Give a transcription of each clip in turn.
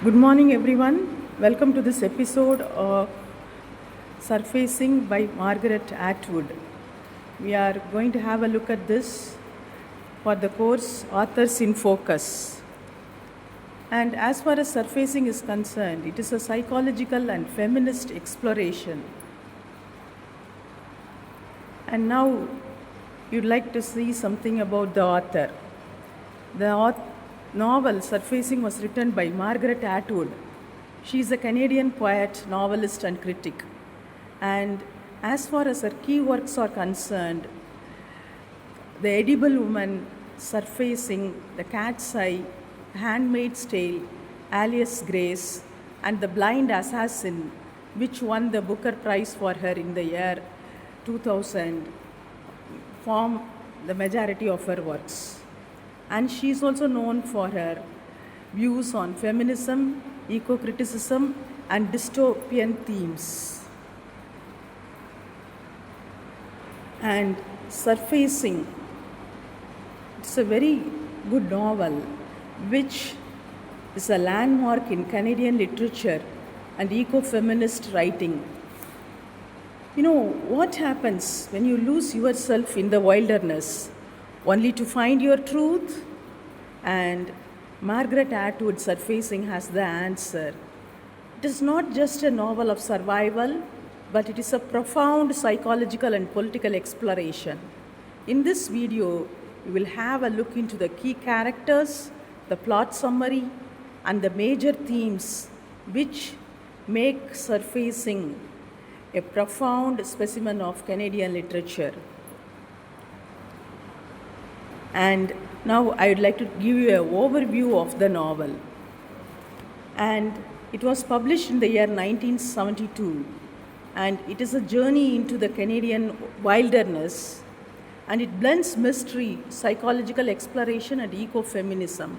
Good morning, everyone. Welcome to this episode of Surfacing by Margaret Atwood. We are going to have a look at this for the course Authors in Focus. And as far as surfacing is concerned, it is a psychological and feminist exploration. And now you'd like to see something about the author. The novel Surfacing was written by Margaret Atwood. She is a Canadian poet, novelist, and critic. And as far as her key works are concerned, The Edible Woman, Surfacing, The Cat's Eye, Handmaid's Tale, Alias Grace, and The Blind Assassin, which won the Booker Prize for her in the year 2000, form the majority of her works. And she is also known for her views on feminism, eco-criticism, and dystopian themes. And Surfacing, it's a very good novel which is a landmark in Canadian literature and eco-feminist writing. You know, what happens when you lose yourself in the wilderness only to find your truth? And Margaret Atwood Surfacing has the answer. It is not just a novel of survival, but it is a profound psychological and political exploration. In this video, we will have a look into the key characters, the plot summary, and the major themes which make Surfacing a profound specimen of Canadian literature. And now I would like to give you an overview of the novel. And it was published in the year 1972. And it is a journey into the Canadian wilderness. And it blends mystery, psychological exploration, and ecofeminism.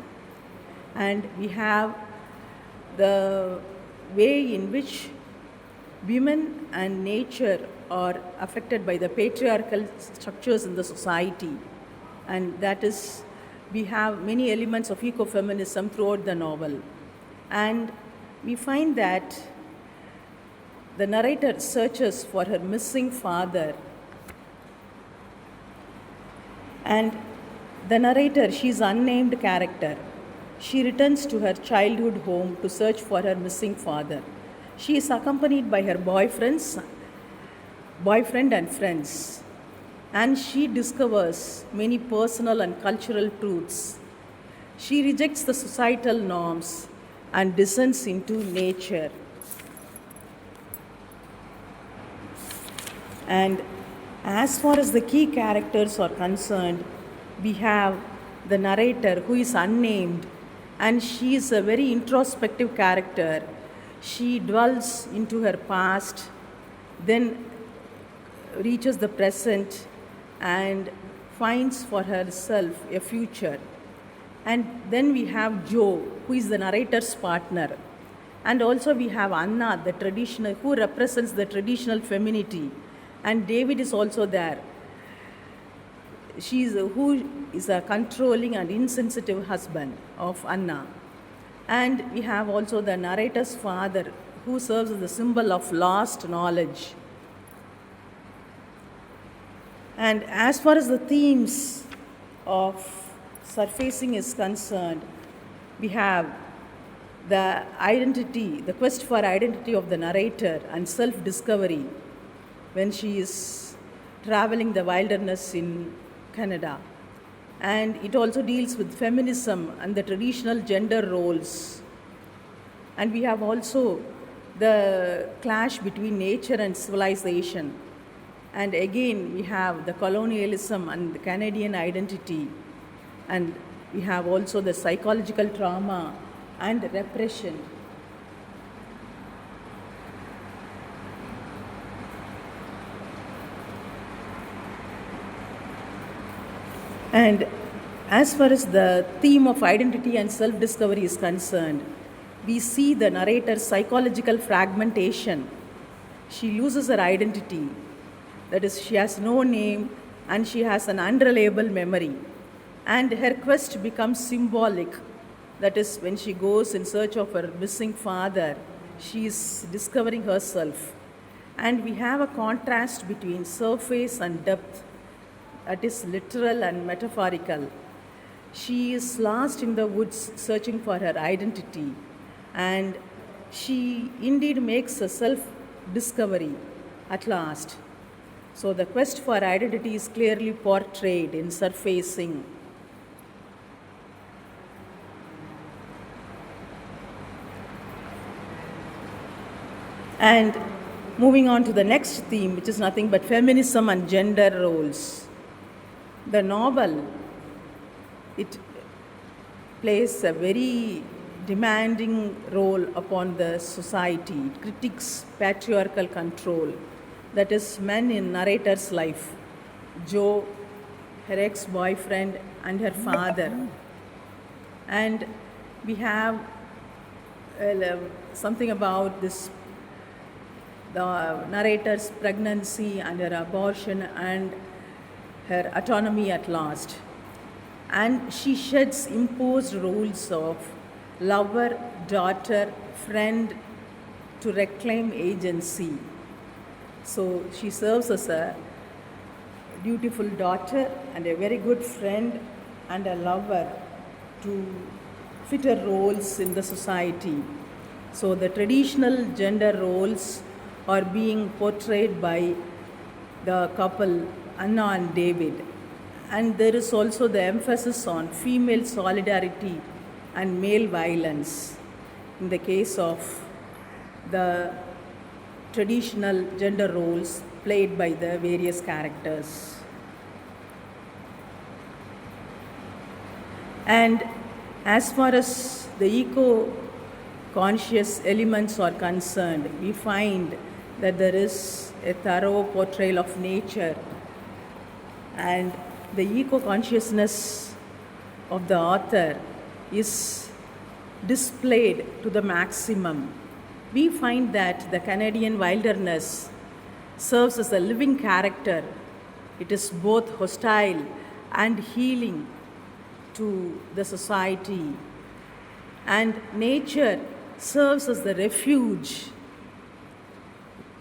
And we have the way in which women and nature are affected by the patriarchal structures in the society. And that is, we have many elements of ecofeminism throughout the novel. And we find that the narrator searches for her missing father. And the narrator, she is an unnamed character. She returns to her childhood home to search for her missing father. She is accompanied by her boyfriend and friends. And she discovers many personal and cultural truths. She rejects the societal norms and descends into nature. And as far as the key characters are concerned, we have the narrator who is unnamed, and she is a very introspective character. She dwells into her past, then reaches the present, and finds for herself a future. And then we have Joe, who is the narrator's partner. And also we have Anna, the traditional, who represents the traditional femininity. And David is also there. Who is a controlling and insensitive husband of Anna. And we have also the narrator's father, who serves as the symbol of lost knowledge. And as far as the themes of Surfacing is concerned, we have the identity, the quest for identity of the narrator and self-discovery when she is traveling the wilderness in Canada. And it also deals with feminism and the traditional gender roles. And we have also the clash between nature and civilization. And again, we have the colonialism and the Canadian identity. And we have also the psychological trauma and repression. And as far as the theme of identity and self-discovery is concerned, we see the narrator's psychological fragmentation. She loses her identity. That is, she has no name and she has an unreliable memory. And her quest becomes symbolic That is, when she goes in search of her missing father, she is discovering herself. And we have a contrast between surface and depth, that is literal and metaphorical. She is lost in the woods searching for her identity, and she indeed makes a self discovery at last. So, the quest for identity is clearly portrayed in surfacing. And moving on to the next theme, which is nothing but feminism and gender roles. The novel, it plays a very demanding role upon the society. It critiques patriarchal control, that is, men in narrator's life, Jo, her ex-boyfriend, and her father. And we have something about this, the narrator's pregnancy and her abortion and her autonomy at last. And she sheds imposed roles of lover, daughter, friend to reclaim agency. So she serves as a dutiful daughter and a very good friend and a lover to fit her roles in the society. So the traditional gender roles are being portrayed by the couple Anna and David. And there is also the emphasis on female solidarity and male violence in the case of the traditional gender roles played by the various characters. And as far as the eco-conscious elements are concerned, we find that there is a thorough portrayal of nature, and the eco-consciousness of the author is displayed to the maximum. We find that the Canadian wilderness serves as a living character. It is both hostile and healing to the society. And nature serves as the refuge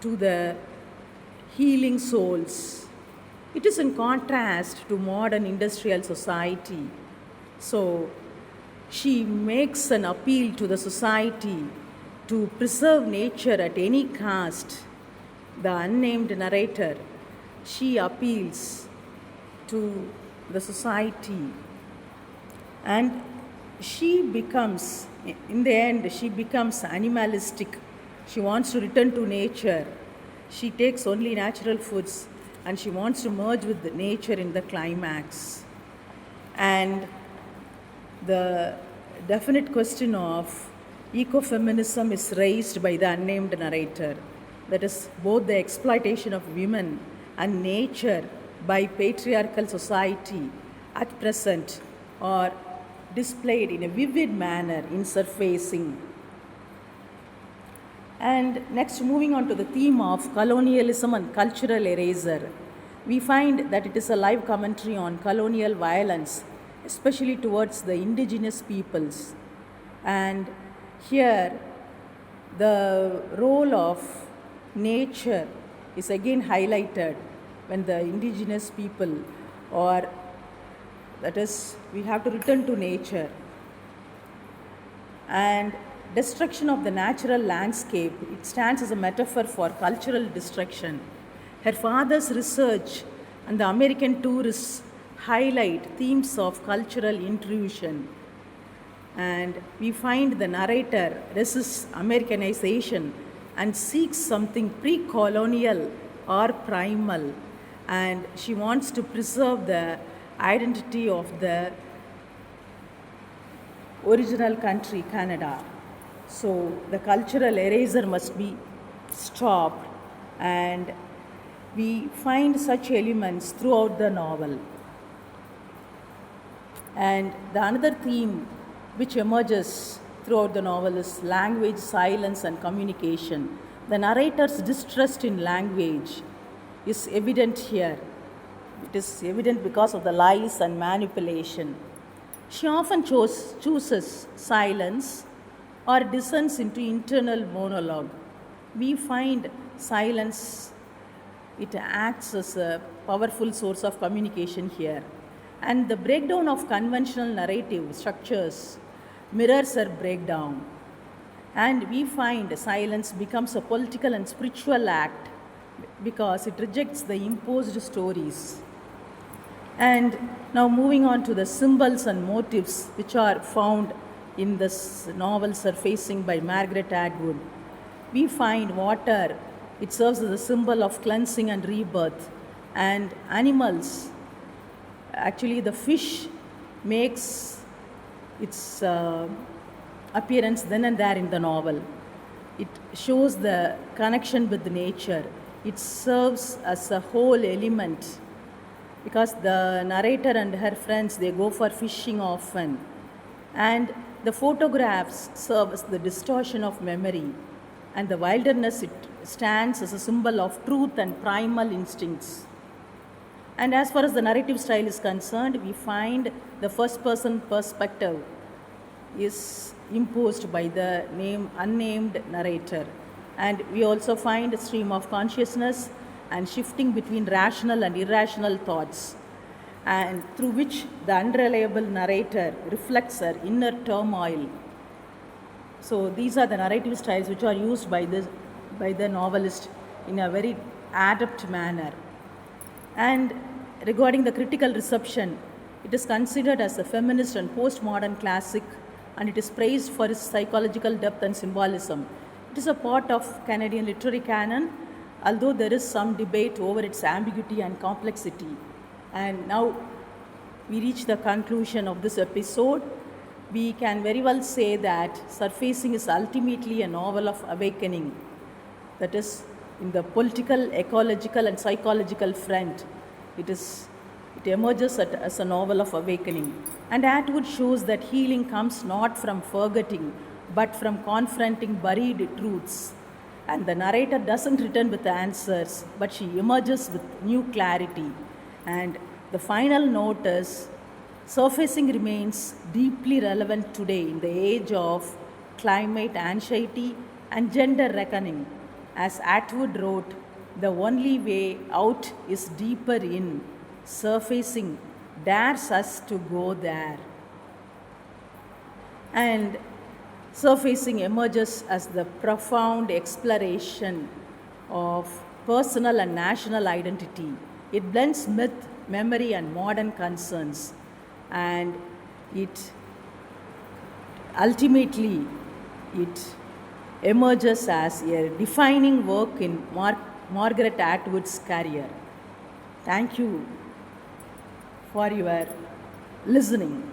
to the healing souls. It is in contrast to modern industrial society. So she makes an appeal to the society to preserve nature at any cost. The unnamed narrator, she appeals to the society, and she becomes, in the end, she becomes animalistic. She wants to return to nature. She takes only natural foods and she wants to merge with the nature in the climax. And the definite question of ecofeminism is raised by the unnamed narrator. That is, both the exploitation of women and nature by patriarchal society at present are displayed in a vivid manner in surfacing. And next, moving on to the theme of colonialism and cultural erasure, we find that it is a live commentary on colonial violence, especially towards the indigenous peoples. And here, the role of nature is again highlighted when the indigenous people, or that is, we have to return to nature. And destruction of the natural landscape, it stands as a metaphor for cultural destruction. Her father's research and the American tourists highlight themes of cultural intrusion. And we find the narrator resists Americanization and seeks something pre-colonial or primal, and she wants to preserve the identity of the original country, Canada. So the cultural erasure must be stopped, and we find such elements throughout the novel. And the another theme which emerges throughout the novel is language, silence, and communication. The narrator's distrust in language is evident here. It is evident because of the lies and manipulation. She often chooses silence or descends into internal monologue. We find silence, it acts as a powerful source of communication here. And the breakdown of conventional narrative structures mirrors her breakdown. And we find silence becomes a political and spiritual act because it rejects the imposed stories. And now moving on to the symbols and motifs which are found in this novel Surfacing by Margaret Atwood. We find water, it serves as a symbol of cleansing and rebirth. And animals, actually the fish makes its appearance then and there in the novel. It shows the connection with nature. It serves as a whole element because the narrator and her friends, they go for fishing often. And the photographs serve as the distortion of memory. And the wilderness, it stands as a symbol of truth and primal instincts. And as far as the narrative style is concerned, we find the first person perspective is imposed by the unnamed narrator. And we also find a stream of consciousness and shifting between rational and irrational thoughts, and through which the unreliable narrator reflects her inner turmoil. So these are the narrative styles which are used by the novelist in a very adept manner. And regarding the critical reception, it is considered as a feminist and postmodern classic, and it is praised for its psychological depth and symbolism. It is a part of Canadian literary canon, although there is some debate over its ambiguity and complexity. And now we reach the conclusion of this episode. We can very well say that Surfacing is ultimately a novel of awakening. That is, in the political, ecological, and psychological front, it emerges as a novel of awakening. And Atwood shows that healing comes not from forgetting, but from confronting buried truths. And the narrator doesn't return with answers, but she emerges with new clarity. And the final note is, Surfacing remains deeply relevant today in the age of climate anxiety and gender reckoning. As Atwood wrote, the only way out is deeper in. Surfacing dares us to go there. And Surfacing emerges as the profound exploration of personal and national identity. It blends myth, memory, and modern concerns, and it ultimately emerges as a defining work in Margaret Atwood's career. Thank you for your listening.